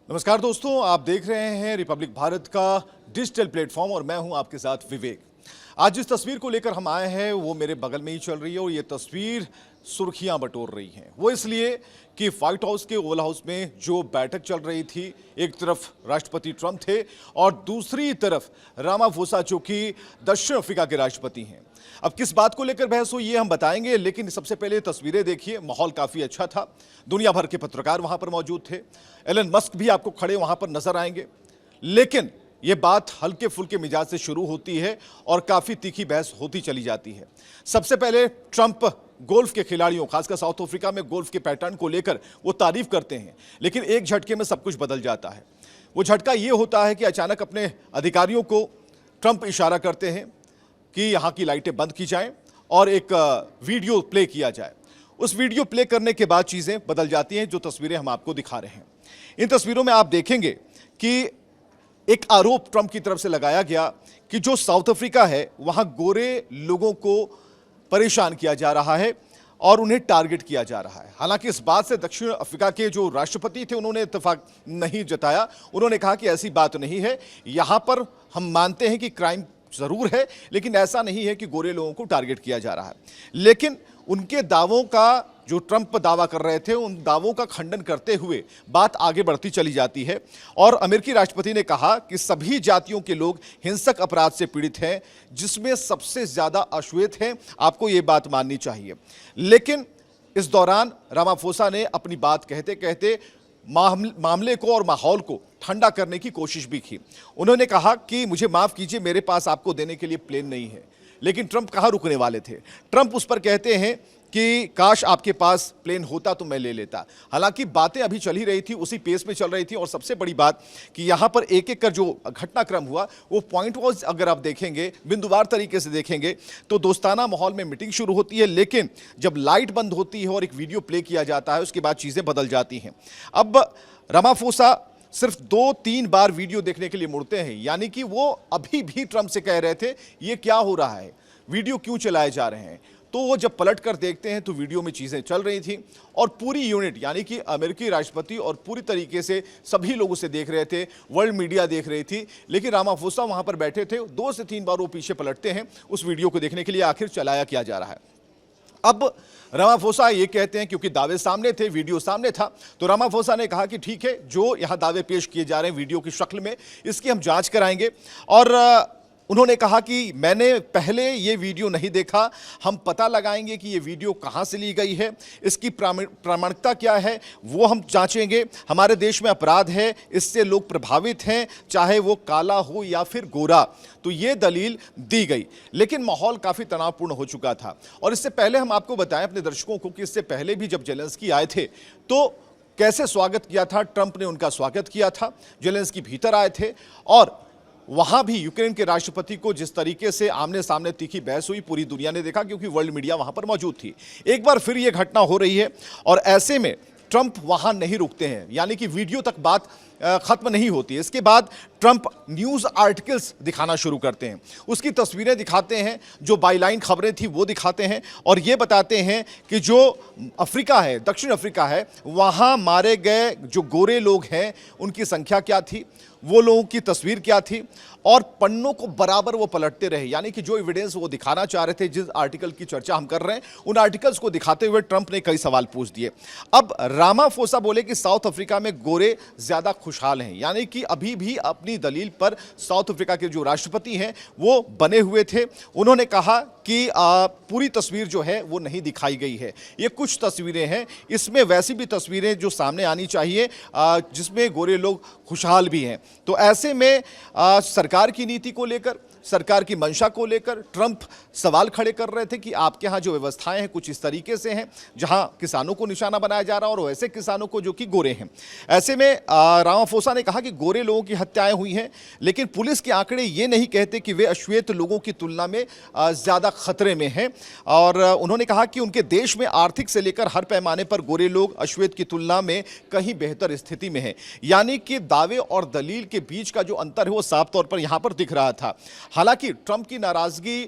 नमस्कार दोस्तों, आप देख रहे हैं रिपब्लिक भारत का डिजिटल प्लेटफॉर्म और मैं हूं आपके साथ विवेक। आज जिस तस्वीर को लेकर हम आए हैं वो मेरे बगल में ही चल रही है और ये तस्वीर सुर्खियां बटोर रही है। वो इसलिए कि व्हाइट हाउस के ओवल हाउस में जो बैठक चल रही थी, एक तरफ राष्ट्रपति ट्रंप थे और दूसरी तरफ रामाफोसा जो कि दक्षिण अफ्रीका के राष्ट्रपति हैं। अब किस बात को लेकर बहस हुई ये हम बताएंगे, लेकिन सबसे पहले तस्वीरें देखिए। माहौल काफी अच्छा था, दुनिया भर के पत्रकार वहां पर मौजूद थे, एलन मस्क भी आपको खड़े वहां पर नजर आएंगे। लेकिन ये बात हल्के फुल्के मिजाज से शुरू होती है और काफी तीखी बहस होती चली जाती है। सबसे पहले ट्रंप गोल्फ के खिलाड़ियों, खासकर साउथ अफ्रीका में गोल्फ के पैटर्न को लेकर वो तारीफ करते हैं, लेकिन एक झटके में सब कुछ बदल जाता है। वो झटका ये होता है कि अचानक अपने अधिकारियों को ट्रंप इशारा करते हैं कि यहां की लाइटें बंद की जाएं और एक वीडियो प्ले किया जाए। उस वीडियो प्ले करने के बाद चीजें बदल जाती हैं, जो तस्वीरें हम आपको दिखा रहे हैं। इन तस्वीरों में आप देखेंगे कि एक आरोप ट्रंप की तरफ से लगाया गया कि जो साउथ अफ्रीका है वहां गोरे लोगों को परेशान किया जा रहा है और उन्हें टारगेट किया जा रहा है। हालांकि इस बात से दक्षिण अफ्रीका के जो राष्ट्रपति थे उन्होंने इत्तेफाक नहीं जताया। उन्होंने कहा कि ऐसी बात नहीं है, यहां पर हम मानते हैं कि क्राइम जरूर है, लेकिन ऐसा नहीं है कि गोरे लोगों को टारगेट किया जा रहा है। लेकिन उनके दावों का, जो ट्रंप दावा कर रहे थे, उन दावों का खंडन करते हुए बात आगे बढ़ती चली जाती है और अमेरिकी राष्ट्रपति ने कहा कि सभी जातियों के लोग हिंसक अपराध से पीड़ित हैं, जिसमें सबसे ज्यादा अश्वेत हैं। आपको यह बात माननी चाहिए। लेकिन इस दौरान रामाफोसा ने अपनी बात कहते कहते मामले को और माहौल को ठंडा करने की कोशिश भी की। उन्होंने कहा कि मुझे माफ कीजिए, मेरे पास आपको देने के लिए प्लेन नहीं है। लेकिन ट्रंप कहां रुकने वाले थे। ट्रंप उस पर कहते हैं कि काश आपके पास प्लेन होता तो मैं ले लेता। हालांकि बातें अभी चल ही रही थी, उसी पेस में चल रही थी। और सबसे बड़ी बात कि यहां पर एक एक कर जो घटनाक्रम हुआ वो पॉइंट वाइज अगर आप देखेंगे, बिंदुवार तरीके से देखेंगे तो दोस्ताना माहौल में मीटिंग शुरू होती है, लेकिन जब लाइट बंद होती है और एक वीडियो प्ले किया जाता है उसके बाद चीजें बदल जाती हैं। अब रामाफोसा सिर्फ 2-3 बार वीडियो देखने के लिए मुड़ते हैं, यानी कि वो अभी भी ट्रंप से कह रहे थे ये क्या हो रहा है, वीडियो क्यों चलाए जा रहे हैं। तो वो जब पलट कर देखते हैं तो वीडियो में चीजें चल रही थी और पूरी यूनिट यानी कि अमेरिकी राष्ट्रपति और पूरी तरीके से सभी लोग उसे देख रहे थे, वर्ल्ड मीडिया देख रही थी। लेकिन रामाफोसा वहां पर बैठे थे। 2 से 3 बार वो पीछे पलटते हैं उस वीडियो को देखने के लिए आखिर चलाया क्या जा रहा है। अब रामाफोसा ये कहते हैं, क्योंकि दावे सामने थे, वीडियो सामने था, तो रामाफोसा ने कहा कि ठीक है, जो यहां दावे पेश किए जा रहे हैं वीडियो की शक्ल में, इसकी हम जांच कराएंगे। और उन्होंने कहा कि मैंने पहले ये वीडियो नहीं देखा, हम पता लगाएंगे कि ये वीडियो कहां से ली गई है, इसकी प्रामाणिकता क्या है वो हम जांचेंगे। हमारे देश में अपराध है, इससे लोग प्रभावित हैं, चाहे वो काला हो या फिर गोरा। तो ये दलील दी गई। लेकिन माहौल काफी तनावपूर्ण हो चुका था। और इससे पहले हम आपको बताएं अपने दर्शकों को कि इससे पहले भी जब जेलेंस्की आए थे तो कैसे स्वागत किया था। ट्रंप ने उनका स्वागत किया था। जेलेंस्की भीतर आए थे और वहां भी यूक्रेन के राष्ट्रपति को जिस तरीके से आमने सामने तीखी बहस हुई पूरी दुनिया ने देखा, क्योंकि वर्ल्ड मीडिया वहां पर मौजूद थी। एक बार फिर यह घटना हो रही है और ऐसे में ट्रंप वहां नहीं रुकते हैं, यानी कि वीडियो तक बात खत्म नहीं होती। इसके बाद ट्रंप न्यूज आर्टिकल्स दिखाना शुरू करते हैं, उसकी तस्वीरें दिखाते हैं, जो बाईलाइन खबरें थी वो दिखाते हैं और ये बताते हैं कि जो अफ्रीका है, दक्षिण अफ्रीका है, वहां मारे गए जो गोरे लोग हैं उनकी संख्या क्या थी, वो लोगों की तस्वीर क्या थी। और पन्नों को बराबर वो पलटते रहे, यानी कि जो एविडेंस वो दिखाना चाह रहे थे, जिस आर्टिकल की चर्चा हम कर रहे हैं, उन आर्टिकल्स को दिखाते हुए ट्रंप ने कई सवाल पूछ दिए। अब रामाफोसा बोले कि साउथ अफ्रीका में गोरे ज्यादा खुशहाल हैं, यानी कि अभी भी अपनी दलील पर साउथ अफ्रीका के जो राष्ट्रपति हैं वो बने हुए थे। उन्होंने कहा कि पूरी तस्वीर जो है वो नहीं दिखाई गई है, ये कुछ तस्वीरें हैं, इसमें वैसी भी तस्वीरें जो सामने आनी चाहिए जिसमें गोरे लोग खुशहाल भी हैं। तो ऐसे में सरकार की नीति को लेकर, सरकार की मंशा को लेकर ट्रंप सवाल खड़े कर रहे थे कि आपके यहाँ जो व्यवस्थाएं हैं कुछ इस तरीके से हैं जहां किसानों को निशाना बनाया जा रहा है और वैसे किसानों को जो कि गोरे हैं। ऐसे में रामाफोसा ने कहा कि गोरे लोगों की हत्याएं हुई हैं, लेकिन पुलिस के आंकड़े ये नहीं कहते कि वे अश्वेत लोगों की तुलना में ज़्यादा खतरे में हैं। और उन्होंने कहा कि उनके देश में आर्थिक से लेकर हर पैमाने पर गोरे लोग अश्वेत की तुलना में कहीं बेहतर स्थिति में हैं। यानी कि दावे और दलील के बीच का जो अंतर है वो साफ तौर पर यहाँ पर दिख रहा था। हालांकि ट्रंप की नाराजगी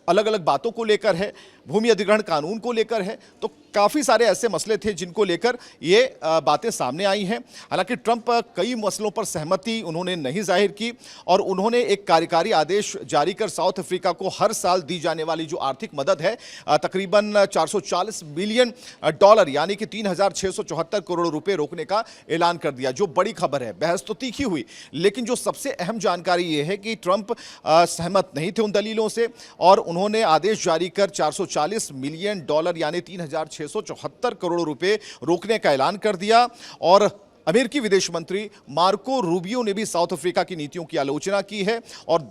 अलग अलग बातों को लेकर है, भूमि अधिग्रहण कानून को लेकर है, तो काफ़ी सारे ऐसे मसले थे जिनको लेकर ये बातें सामने आई हैं। हालांकि ट्रंप कई मसलों पर सहमति उन्होंने नहीं जाहिर की और उन्होंने एक कार्यकारी आदेश जारी कर साउथ अफ्रीका को हर साल दी जाने वाली जो आर्थिक मदद है तकरीबन 440 बिलियन डॉलर यानी कि 3,674 करोड़ रुपए रोकने का ऐलान कर दिया, जो बड़ी खबर है। बहस तो तीखी हुई, लेकिन जो सबसे अहम जानकारी यह है कि ट्रंप सहमत नहीं थे उन दलीलों से और उन्होंने आदेश जारी कर 440 मिलियन डॉलर यानी 3,674 करोड़ रुपए रोकने का ऐलान कर दिया। और अमेरिकी विदेश मंत्री मार्को रूबियो ने भी साउथ अफ्रीका की नीतियों की आलोचना की है और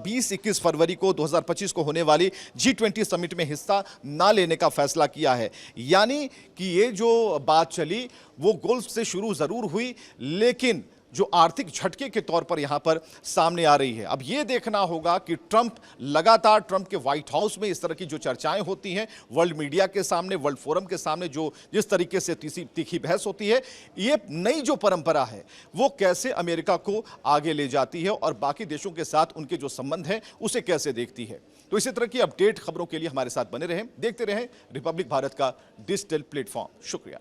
20-21 फरवरी को 2025 को होने वाली G20 समिट में हिस्सा ना लेने का फैसला किया है। यानी कि ये जो बात चली वो गोल्फ से शुरू जरूर हुई, लेकिन जो आर्थिक झटके के तौर पर यहां पर सामने आ रही है। अब यह देखना होगा कि ट्रंप के व्हाइट हाउस में इस तरह की जो चर्चाएं होती हैं, वर्ल्ड मीडिया के सामने, वर्ल्ड फोरम के सामने जो जिस तरीके से तीखी बहस होती है, ये नई जो परंपरा है वो कैसे अमेरिका को आगे ले जाती है और बाकी देशों के साथ उनके जो संबंध हैं उसे कैसे देखती है। तो इसी तरह की अपडेट खबरों के लिए हमारे साथ बने रहें, देखते रहें रिपब्लिक भारत का डिजिटल प्लेटफॉर्म। शुक्रिया।